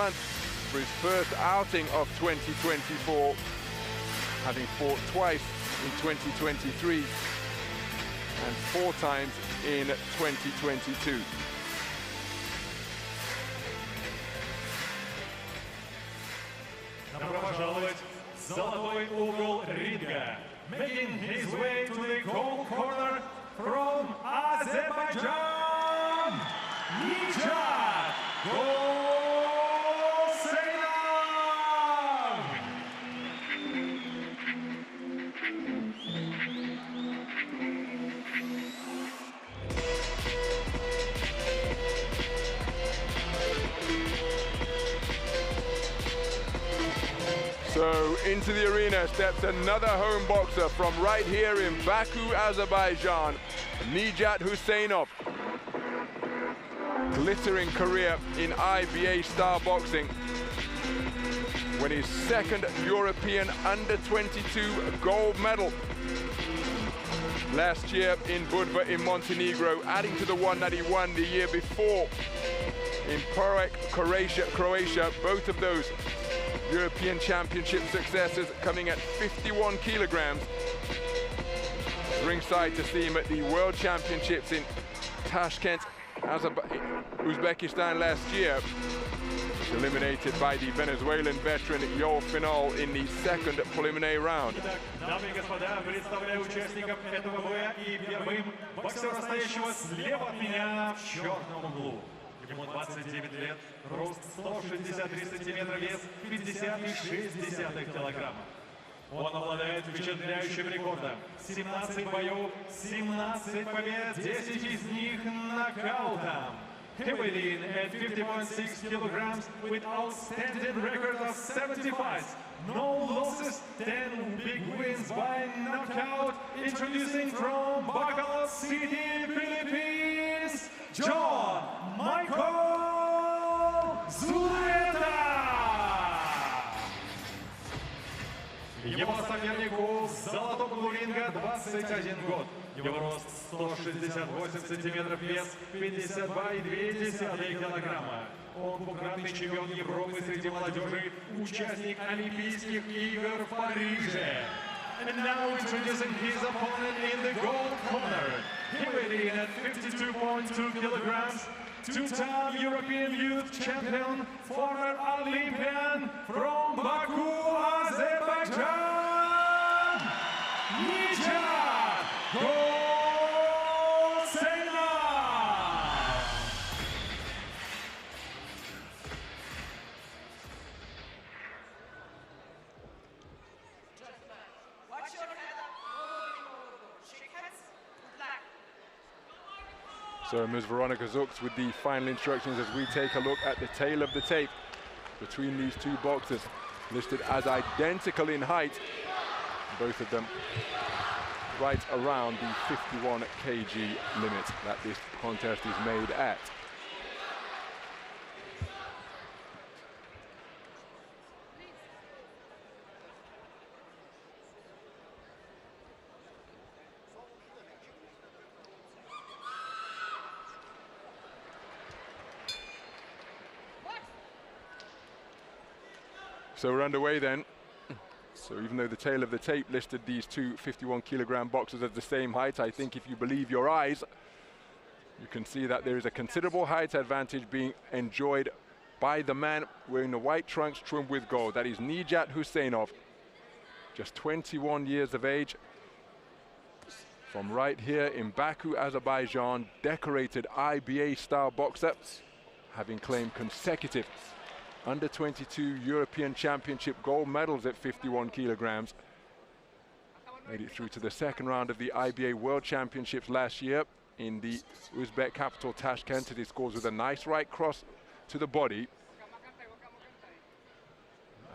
month for his first outing of 2024, having fought twice in 2023 and 4 times in 2022. Добро пожаловать в золотой угол ринга. Making his way to the gold corner from Azerbaijan, Nijat HUSEYNOV. So into the arena steps another home boxer from right here in Baku, Azerbaijan, Nijat HUSEYNOV. Glittering career in IBA style boxing. Won his 2nd European under-22 gold medal last year in Budva in Montenegro, adding to the one that he won the year before in Prague, Croatia. Both of those European Championship successes coming at 51 kilograms. Ringside to see him at the World Championships in Tashkent, Uzbekistan last year. Eliminated by the Venezuelan veteran Yo Final in the 2nd preliminary round. Дамы и господа, представляю участников этого боя и первым боксера, стоящего слева от меня в черном углу. Ему 29 лет, рост 163 сантиметра, вес 50,6 килограмма. Он обладает впечатляющим рекордом. 17 боев, 17 побед, 10 из них нокаутом. He weighed in at 50.6 kilograms with outstanding record of 70 fights. No losses, 10 big wins by knockout. Introducing from Baku City, Philippines, John Michael ZULUETA! Его сопернику с золотого угла ринга 21 год. Его рост 168 сантиметров, вес 52,2 килограмма. Он двукратный чемпион Европы среди молодежи, участник Олимпийских игр в Париже. And now introducing his opponent in the gold corner. He weighed in at 52.2 kilograms. 2-time European Youth Champion, former Olympian from Baku, Azerbaijan, Nijat HUSEYNOV. Watch your head up. Shake hands. Good luck. So Ms. Veronica Zucks with the final instructions as we take a look at the tail of the tape between these two boxers, listed as identical in height, both of them right around the 51 kg limit that this contest is made at. So we're underway then. So even though the tail of the tape listed these two 51 kilogram boxers as the same height, I think if you believe your eyes, you can see that there is a considerable height advantage being enjoyed by the man wearing the white trunks trimmed with gold. That is Nijat HUSEYNOV, just 21 years of age, from right here in Baku, Azerbaijan, decorated IBA style boxer, having claimed consecutive under-22 European Championship gold medals at 51 kilograms. Made it through to the 2nd round of the IBA World Championships last year in the Uzbek capital Tashkent. He scores with a nice right cross to the body.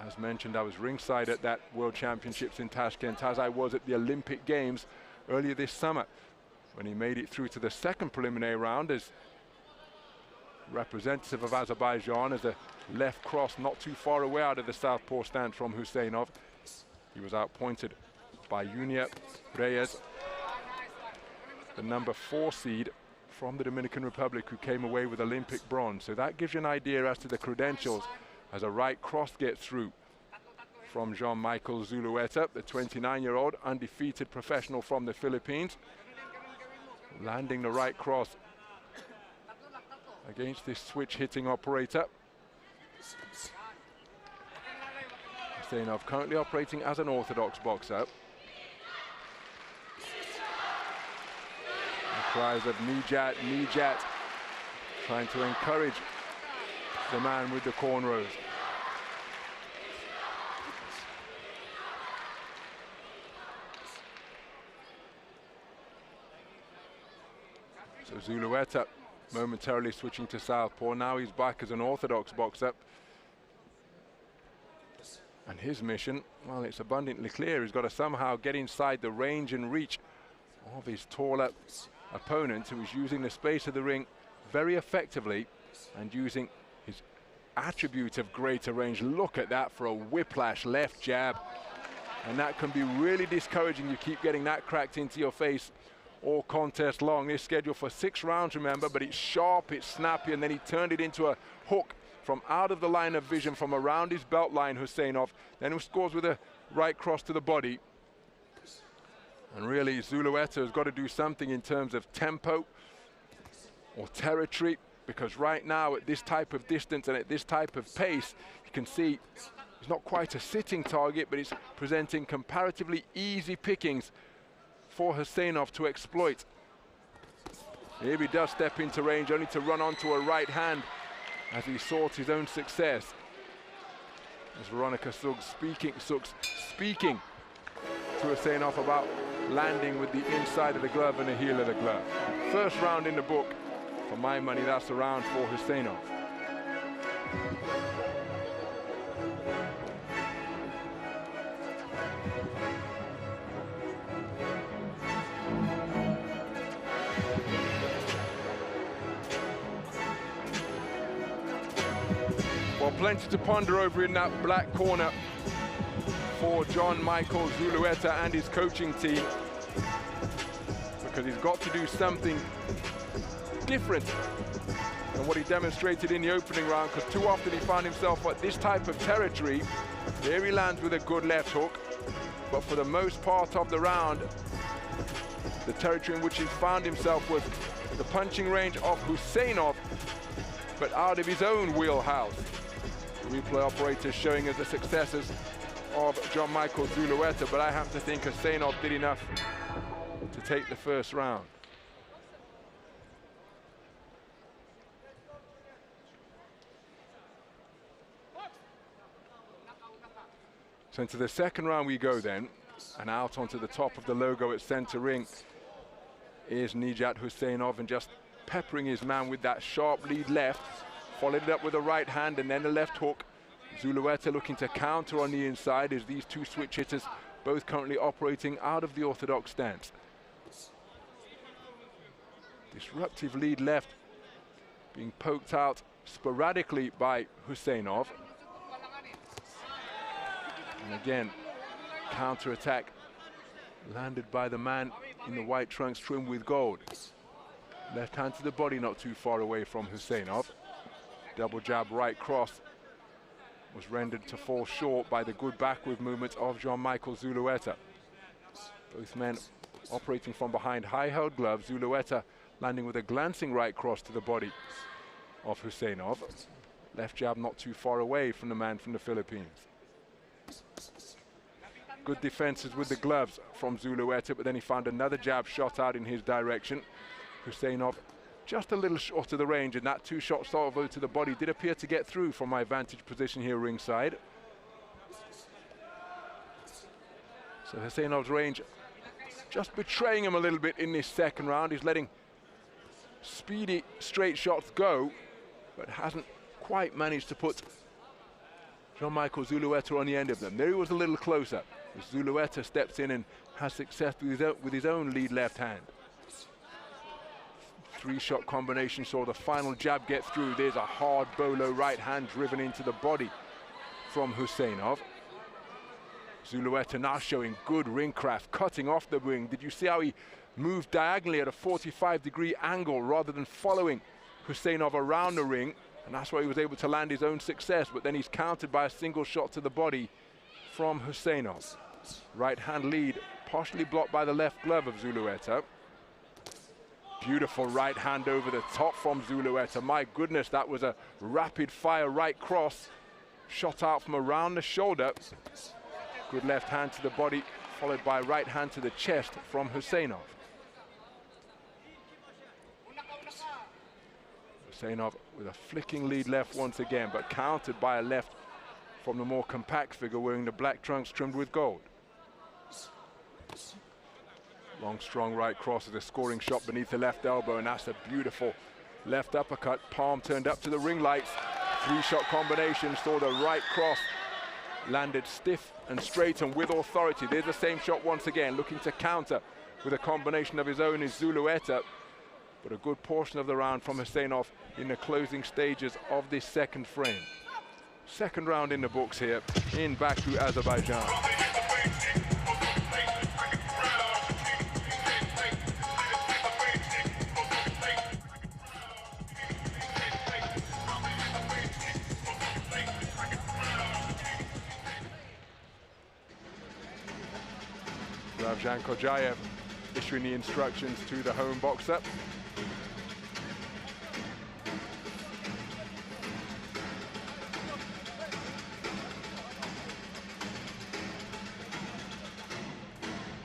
As mentioned, I was ringside at that World Championships in Tashkent, as I was at the Olympic Games earlier this summer, when he made it through to the 2nd preliminary round as representative of Azerbaijan, as a left cross not too far away out of the southpaw stand from HUSEYNOV. He was outpointed by Junior Reyes, the number 4 seed from the Dominican Republic, who came away with Olympic bronze. So that gives you an idea as to the credentials as a right cross gets through from Jean-Michael Zulueta, the 29-year-old undefeated professional from the Philippines, landing the right cross against this switch hitting operator. Huseynov currently operating as an orthodox boxer. The cries of Nijat, Nijat, trying to encourage the man with the cornrows. So Zulueta momentarily switching to southpaw. Now he's back as an orthodox boxer. And his mission, well, it's abundantly clear. He's got to somehow get inside the range and reach of his taller opponent, who is using the space of the ring very effectively and using his attribute of greater range. Look at that for a whiplash left jab. And that can be really discouraging. You keep getting that cracked into your face all contest long. It's scheduled for 6 rounds, remember, but it's sharp, it's snappy, and then he turned it into a hook from out of the line of vision from around his belt line, Huseynov. Then he scores with a right cross to the body. And really, Zulueta has got to do something in terms of tempo or territory, because right now at this type of distance and at this type of pace, you can see it's not quite a sitting target, but it's presenting comparatively easy pickings for Huseynov to exploit. Here he does step into range, only to run onto a right hand as he sought his own success. As Veronica Suggs speaking to Huseynov about landing with the inside of the glove and the heel of the glove. First round in the book. For my money, that's a round for Huseynov. Well, plenty to ponder over in that black corner for Jean-Michael Zulueta and his coaching team, because he's got to do something different than what he demonstrated in the opening round, because too often he found himself at this type of territory. There he lands with a good left hook, but for the most part of the round, the territory in which he found himself was the punching range of Huseynov, but out of his own wheelhouse. Replay operators showing us the successes of Jean-Michael Zulueta, but I have to think Huseynov did enough to take the first round. So into the second round we go then, and out onto the top of the logo at center ring is Nijat HUSEYNOV, and just peppering his man with that sharp lead left, followed it up with a right hand and then a left hook. Zulueta looking to counter on the inside as these two switch hitters both currently operating out of the orthodox stance. Disruptive lead left being poked out sporadically by Huseynov. And again, counter-attack landed by the man in the white trunks trimmed with gold. Left hand to the body, not too far away from Huseynov. Double jab right cross was rendered to fall short by the good backward movement of Jean-Michael Zulueta. Both men operating from behind high-held gloves. Zulueta landing with a glancing right cross to the body of Huseynov. Left jab not too far away from the man from the Philippines. Good defenses with the gloves from Zulueta, but then he found another jab shot out in his direction. Huseynov just a little short of the range, and that two-shot salvo to the body did appear to get through from my vantage position here ringside. So Huseynov's range just betraying him a little bit in this second round. He's letting speedy straight shots go, but hasn't quite managed to put Jean-Michael Zulueta on the end of them. There he was a little closer. Zulueta steps in and has success with his own lead left hand. Three-shot combination saw the final jab get through. There's a hard bolo right hand driven into the body from Huseynov. Zulueta now showing good ring craft, cutting off the ring. Did you see how he moved diagonally at a 45-degree angle rather than following Huseynov around the ring? And that's why he was able to land his own success, but then he's countered by a single shot to the body from HUSEYNOV. Right hand lead, partially blocked by the left glove of ZULUETA. Beautiful right hand over the top from ZULUETA. My goodness, that was a rapid fire right cross. Shot out from around the shoulder. Good left hand to the body, followed by right hand to the chest from HUSEYNOV. HUSEYNOV with a flicking lead left once again, but countered by a left from the more compact figure wearing the black trunks trimmed with gold. Long, strong right cross with a scoring shot beneath the left elbow, and that's a beautiful left uppercut. Palm turned up to the ring lights. Three-shot combination, saw the right cross landed stiff and straight and with authority. There's the same shot once again, looking to counter with a combination of his own is ZULUETA. But a good portion of the round from HUSEYNOV in the closing stages of this second frame. Second round in the books here in Baku, Azerbaijan. Ravjan Kojayev issuing the instructions to the home boxer.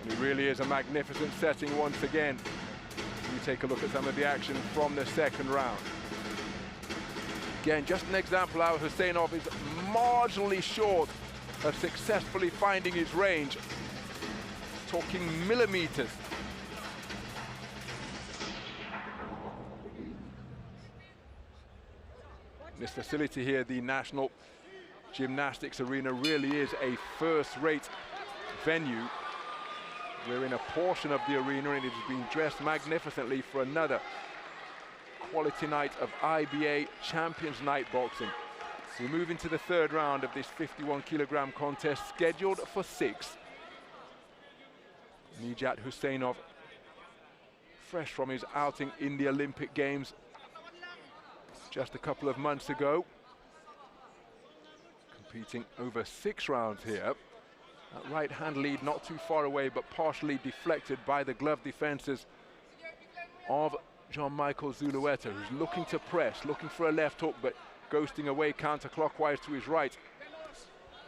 And it really is a magnificent setting once again. You take a look at some of the action from the second round. Again, just an example how HUSEYNOV is marginally short of successfully finding his range. Talking millimeters. This facility here, the National Gymnastics Arena, really is a first-rate venue. We're in a portion of the arena and it has been dressed magnificently for another quality night of IBA Champions Night boxing. We move into the third round of this 51-kilogram contest, scheduled for 6. Nijat HUSEYNOV, fresh from his outing in the Olympic Games just a couple of months ago. Competing over 6 rounds here. That right hand lead not too far away, but partially deflected by the glove defenses of Jean-Michael ZULUETA, who's looking to press, looking for a left hook, but ghosting away counterclockwise to his right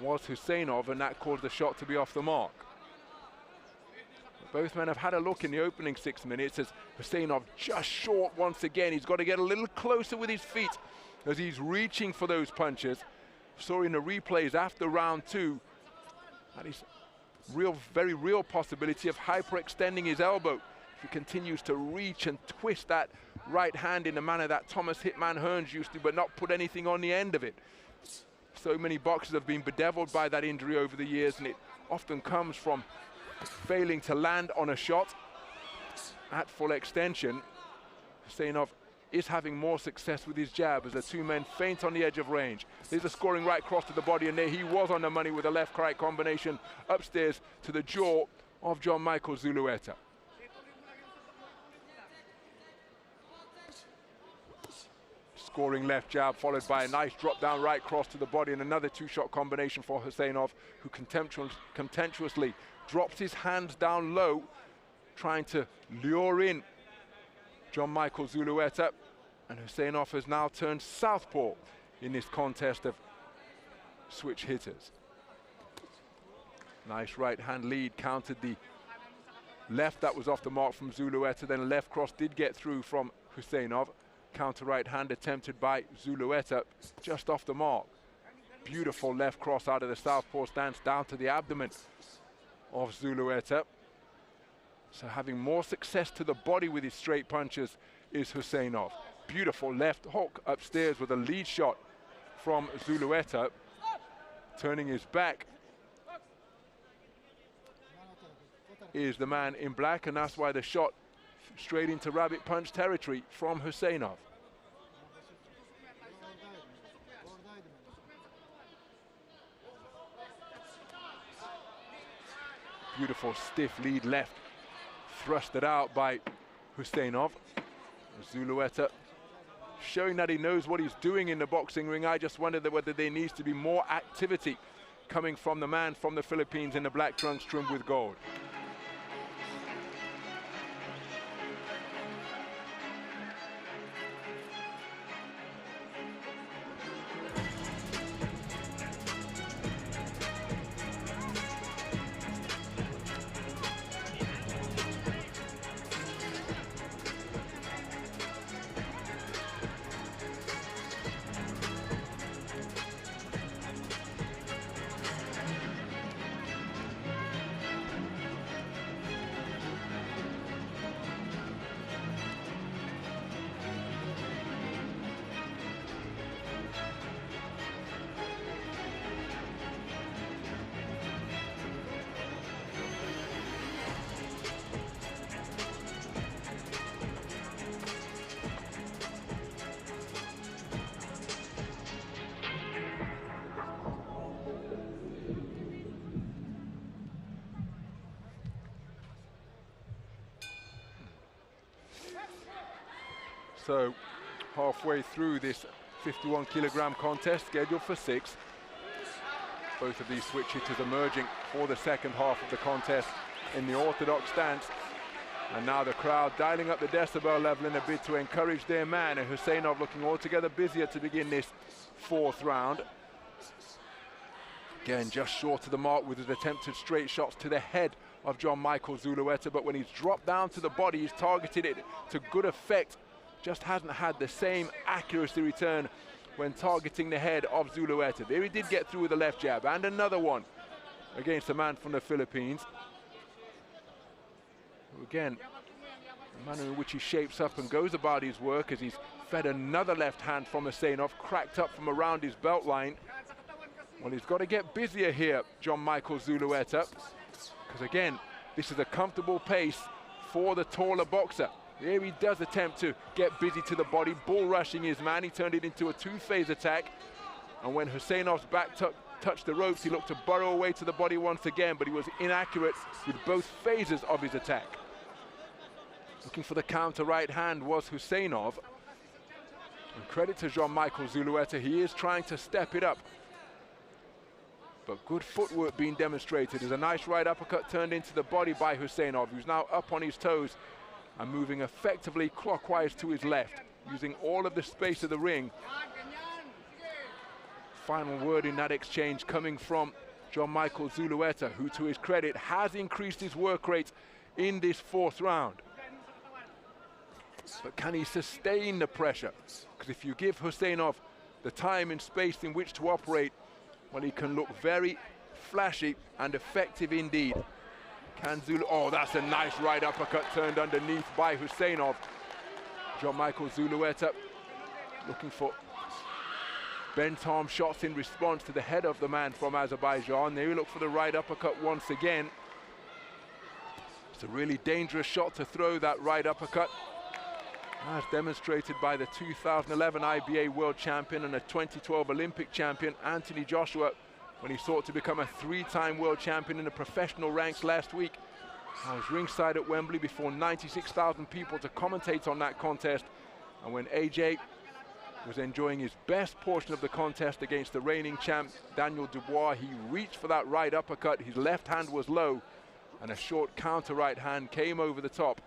was HUSEYNOV, and that caused the shot to be off the mark. Both men have had a look in the opening 6 minutes as HUSEYNOV just short once again. He's got to get a little closer with his feet as he's reaching for those punches. Saw in the replays after round 2 that is very real possibility of hyperextending his elbow if he continues to reach and twist that right hand in the manner that Thomas Hitman Hearns used to, but not put anything on the end of it. So many boxers have been bedeviled by that injury over the years, and it often comes from failing to land on a shot at full extension. HUSEYNOV is having more success with his jab as the two men feint on the edge of range. There's a scoring right cross to the body, and there he was on the money with a left-right combination upstairs to the jaw of Jean-Michael ZULUETA. Scoring left jab followed by a nice drop-down right cross to the body, and another two-shot combination for HUSEYNOV, who contemptuously drops his hands down low, trying to lure in Jean-Michael ZULUETA. And HUSEYNOV has now turned southpaw in this contest of switch hitters. Nice right hand lead, countered the left that was off the mark from ZULUETA, then a left cross did get through from HUSEYNOV. Counter right hand attempted by ZULUETA, just off the mark. Beautiful left cross out of the southpaw stance down to the abdomen of ZULUETA. So having more success to the body with his straight punches is HUSEYNOV. Beautiful left hook upstairs with a lead shot from ZULUETA. Turning his back is the man in black, and that's why the shot straight into rabbit punch territory from HUSEYNOV. Beautiful stiff lead left, thrusted out by HUSEYNOV. ZULUETA showing that he knows what he's doing in the boxing ring. I just wonder whether there needs to be more activity coming from the man from the Philippines in the black trunks trimmed with gold. So halfway through this 51 kilogram contest scheduled for 6. Both of these switch hitters emerging for the second half of the contest in the orthodox stance. And now the crowd dialing up the decibel level in a bid to encourage their man. And Huseynov looking altogether busier to begin this 4th round. Again, just short of the mark with his attempted straight shots to the head of John Michael Zulueta. But when he's dropped down to the body, he's targeted it to good effect. Just hasn't had the same accuracy return when targeting the head of Zulueta. There he did get through with a left jab, and another one against the man from the Philippines. Again, the manner in which he shapes up and goes about his work as he's fed another left hand from Huseynov, cracked up from around his belt line. Well, he's got to get busier here, John Michael Zulueta, because again, this is a comfortable pace for the taller boxer. Here he does attempt to get busy to the body, bull rushing his man. He turned it into a 2-phase attack. And when Huseynov's back touched the ropes, he looked to burrow away to the body once again, but he was inaccurate with both phases of his attack. Looking for the counter right hand was Huseynov. And credit to John Michael Zulueta, he is trying to step it up. But good footwork being demonstrated. There's a nice right uppercut turned into the body by Huseynov, who's now up on his toes and moving effectively clockwise to his left, using all of the space of the ring. Final word in that exchange coming from John Michael Zulueta, who to his credit has increased his work rate in this 4th round. But can he sustain the pressure? Because if you give Huseynov the time and space in which to operate, well, he can look very flashy and effective indeed. Oh, that's a nice right uppercut turned underneath by Huseynov. John Michael Zulueta looking for bent arm shots in response to the head of the man from Azerbaijan. There we look for the right uppercut once again. It's a really dangerous shot to throw, that right uppercut, as demonstrated by the 2011 IBA world champion and a 2012 Olympic champion, Anthony Joshua, when he sought to become a 3-time world champion in the professional ranks last week. I was ringside at Wembley before 96,000 people to commentate on that contest. And when AJ was enjoying his best portion of the contest against the reigning champ, Daniel Dubois, he reached for that right uppercut. His left hand was low, and a short counter right hand came over the top,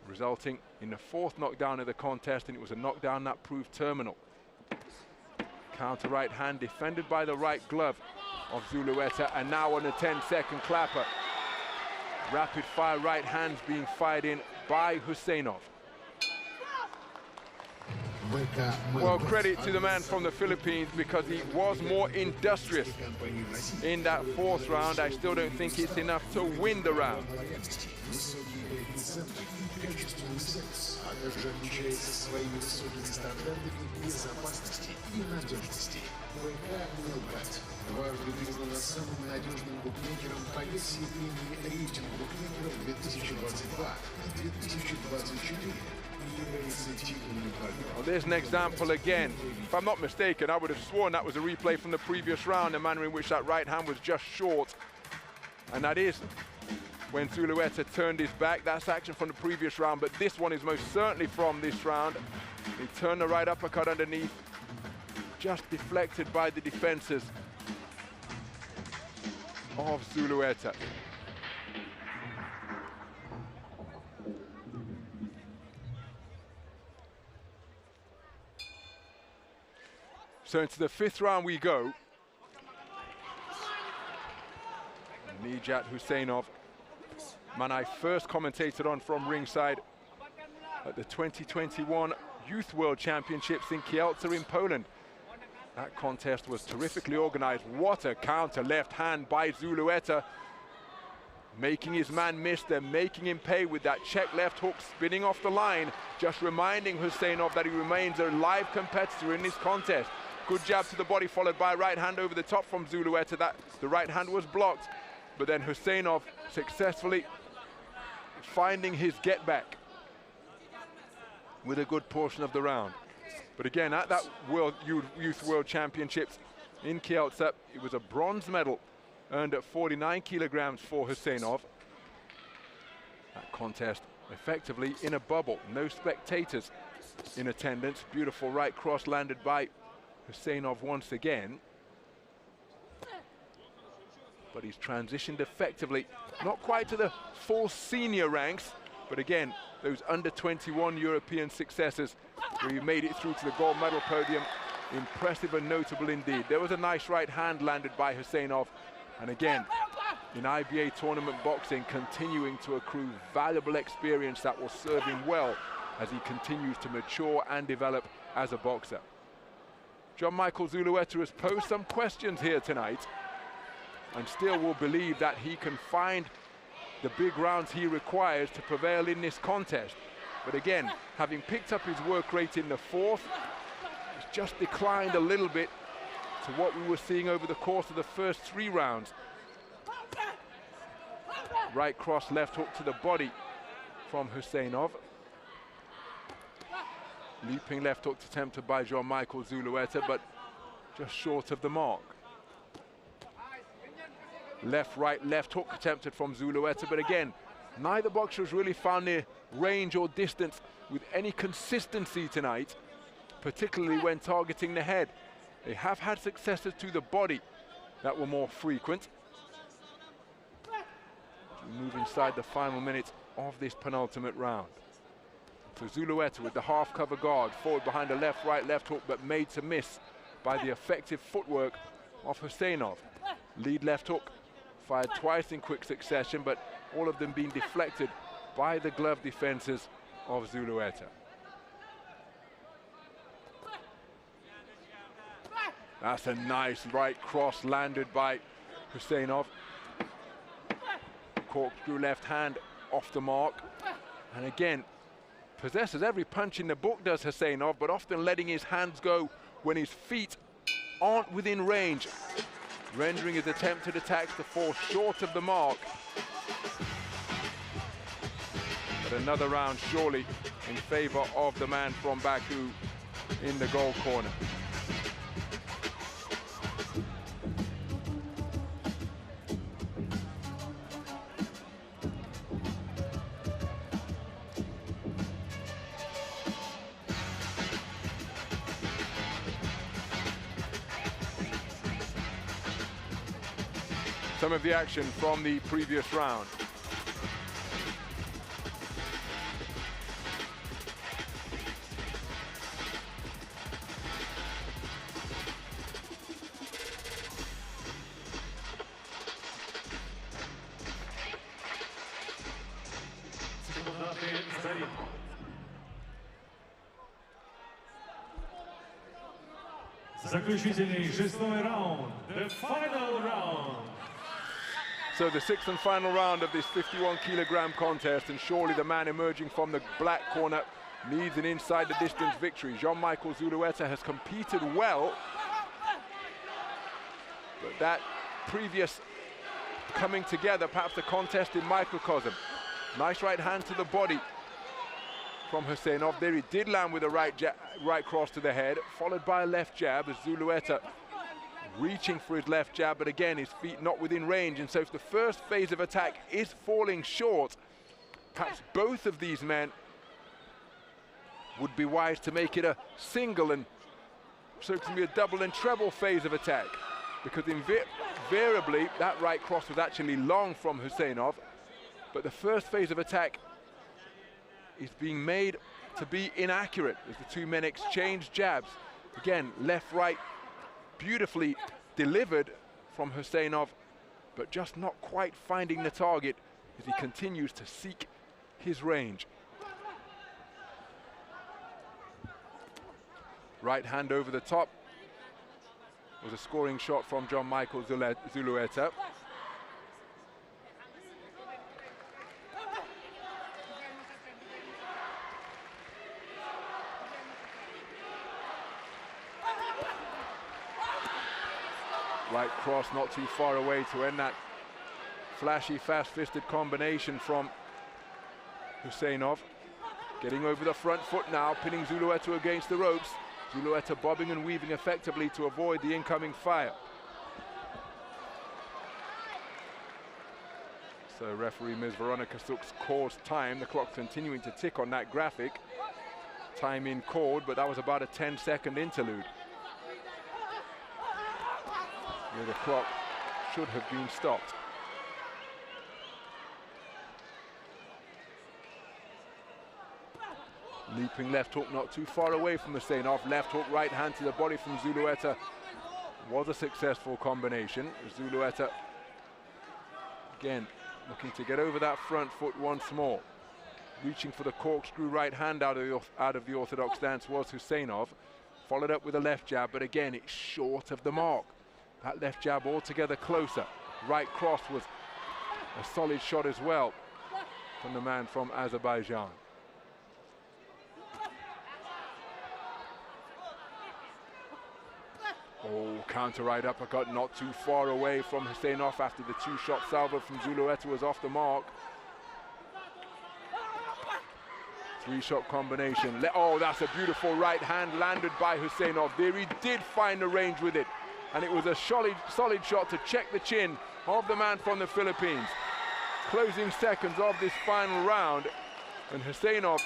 resulting in the 4th knockdown of the contest, and it was a knockdown that proved terminal. Counter right hand defended by the right glove of Zulueta, and now on a 10-second clapper. Rapid fire right hands being fired in by Huseynov. Well, credit to the man from the Philippines, because he was more industrious in that 4th round. I still don't think it's enough to win the round. Дважды признана самым надежным букмекером по версии премии рейтинг букмекеров 2022 и 2024. Well, there's an example again. If I'm not mistaken, I would have sworn that was a replay from the previous round, the manner in which that right hand was just short. And that is when Zulueta turned his back. That's action from the previous round, but this one is most certainly from this round. He turned the right uppercut underneath, just deflected by the defenses of ZULUETA. So into the 5th round we go. Nijat HUSEYNOV, man I first commentated on from ringside at the 2021 Youth World Championships in Kielce in Poland. That contest was terrifically organized. What a counter left hand by ZULUETA, making his man miss, then making him pay with that check left hook spinning off the line, just reminding HUSEYNOV that he remains a live competitor in this contest. Good jab to the body, followed by right hand over the top from ZULUETA. That the right hand was blocked, but then HUSEYNOV successfully finding his get back with a good portion of the round. But again, at that Youth World Championships in Kielce, it was a bronze medal earned at 49 kilograms for HUSEYNOV. That contest effectively in a bubble, no spectators in attendance. Beautiful right cross landed by HUSEYNOV once again. But he's transitioned effectively, not quite to the full senior ranks, but again, those under 21 European successes where he made it through to the gold medal podium. Impressive and notable indeed. There was a nice right hand landed by HUSEYNOV, and again, in IBA tournament boxing, continuing to accrue valuable experience that will serve him well as he continues to mature and develop as a boxer. John Michael ZULUETA has posed some questions here tonight, and still will believe that he can find the big rounds he requires to prevail in this contest. But again, having picked up his work rate in the 4th, it's just declined a little bit to what we were seeing over the course of the first 3 rounds. Right cross, left hook to the body from HUSEYNOV. Leaping left hook attempted by John Michael ZULUETA, but just short of the mark. Left, right, left hook attempted from ZULUETA, but again, neither boxer has really found their range or distance with any consistency tonight, particularly when targeting the head. They have had successes to the body that were more frequent. We move inside the final minutes of this penultimate round. So ZULUETA with the half cover guard, forward behind a left, right, left hook, but made to miss by the effective footwork of HUSEYNOV. Lead left hook, fired twice in quick succession, but all of them being deflected by the glove defenses of ZULUETA. That's a nice right cross landed by HUSEYNOV. Corkscrew left hand off the mark. And again, possesses every punch in the book, does HUSEYNOV, but often letting his hands go when his feet aren't within range, rendering his attempted attacks to fall short of the mark. But another round surely in favor of the man from Baku in the goal corner. Some of the action from the previous round. Заключительный 6-й раунд, the final round. So the 6th and final round of this 51 kilogram contest, and surely the man emerging from the black corner needs an inside the distance victory. John Michael ZULUETA has competed well, but that previous coming together, perhaps the contest in microcosm. Nice right hand to the body from HUSEYNOV. There he did land with a right cross to the head, followed by a left jab as ZULUETA reaching for his left jab, but again his feet not within range. And so if the first phase of attack is falling short, perhaps both of these men would be wise to make it a single, and so it can be a double and treble phase of attack, because invariably that right cross was actually long from HUSEYNOV, but the first phase of attack is being made to be inaccurate as the two men exchange jabs. Again, left, right, beautifully delivered from HUSEYNOV, but just not quite finding the target as he continues to seek his range. Right hand over the top was a scoring shot from John Michael ZULUETA. Right cross not too far away to end that flashy, fast-fisted combination from HUSEYNOV. Getting over the front foot now, pinning ZULUETA against the ropes. ZULUETA bobbing and weaving effectively to avoid the incoming fire. So referee Ms. Veronica Suk's calls time. The clock's continuing to tick on that graphic. Time in called, but that was about a 10-second interlude. Where the clock should have been stopped. Leaping left hook not too far away from HUSEYNOV. Left hook, right hand to the body from ZULUETA was a successful combination. ZULUETA again looking to get over that front foot once more. Reaching for the corkscrew right hand out of the orthodox stance was HUSEYNOV. Followed up with a left jab, but again it's short of the mark. That left jab altogether closer. Right cross was a solid shot as well from the man from Azerbaijan. Oh, counter right uppercut not too far away from HUSEYNOV after the two-shot salvo from ZULUETA was off the mark. Three-shot combination. Oh, that's a beautiful right hand landed by HUSEYNOV. There he did find the range with it. And it was a solid shot to check the chin of the man from the Philippines. Closing seconds of this final round. And HUSEYNOV,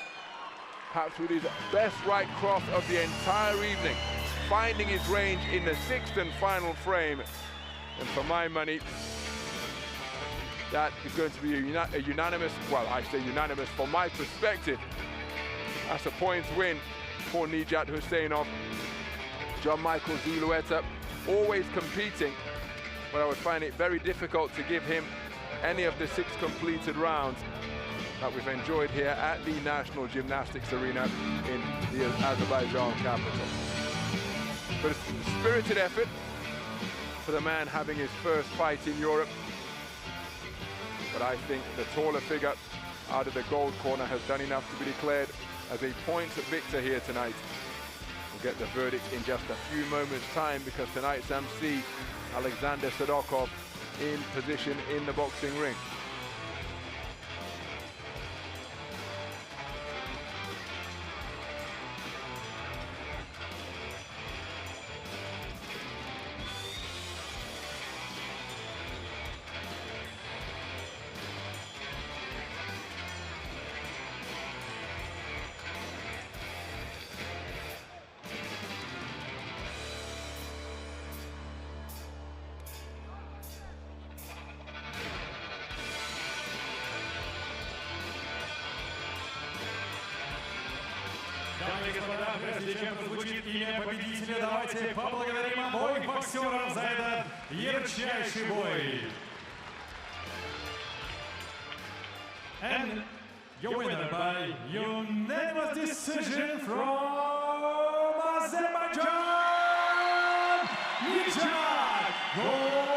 perhaps with his best right cross of the entire evening, finding his range in the sixth and final frame. And for my money, that is going to be a unanimous, well, I say unanimous from my perspective. That's a points win for Nijat HUSEYNOV. John Michael ZULUETA always competing, but I would find it very difficult to give him any of the 6 completed rounds that we've enjoyed here at the National Gymnastics Arena in the Azerbaijan capital. But a spirited effort for the man having his first fight in Europe. But I think the taller figure out of the gold corner has done enough to be declared as a points victor here tonight. We'll get the verdict in just a few moments' time, because tonight's MC, Alexander Sadokov, in position in the boxing ring. Дамы и господа, прежде чем прозвучит имя победителя, давайте поблагодарим обоих боксеров за этот ярчайший бой. And your winner by unanimous decision from Azerbaijan, Nijat HUSEYNOV.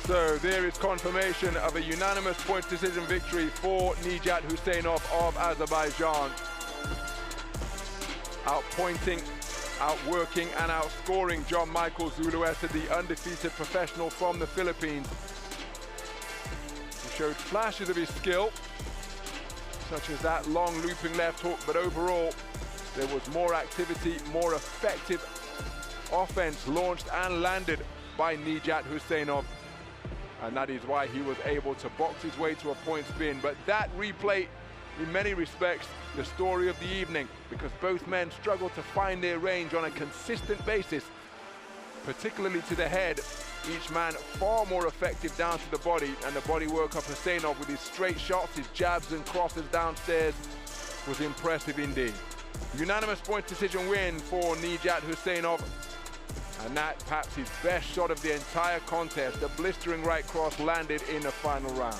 So there is confirmation of a unanimous points decision victory for Nijat HUSEYNOV of Azerbaijan. Outpointing, outworking and outscoring John Michael ZULUETA, the undefeated professional from the Philippines. He showed flashes of his skill, such as that long looping left hook, but overall there was more activity, more effective offense launched and landed by Nijat HUSEYNOV. and that is why he was able to box his way to a point spin. But that replay, in many respects, the story of the evening, because both men struggled to find their range on a consistent basis, particularly to the head. Each man far more effective down to the body, and the body work of Huseynov with his straight shots, his jabs and crosses downstairs was impressive indeed. Unanimous point decision win for Nijat HUSEYNOV, and that perhaps his best shot of the entire contest. The blistering right cross landed in the final round.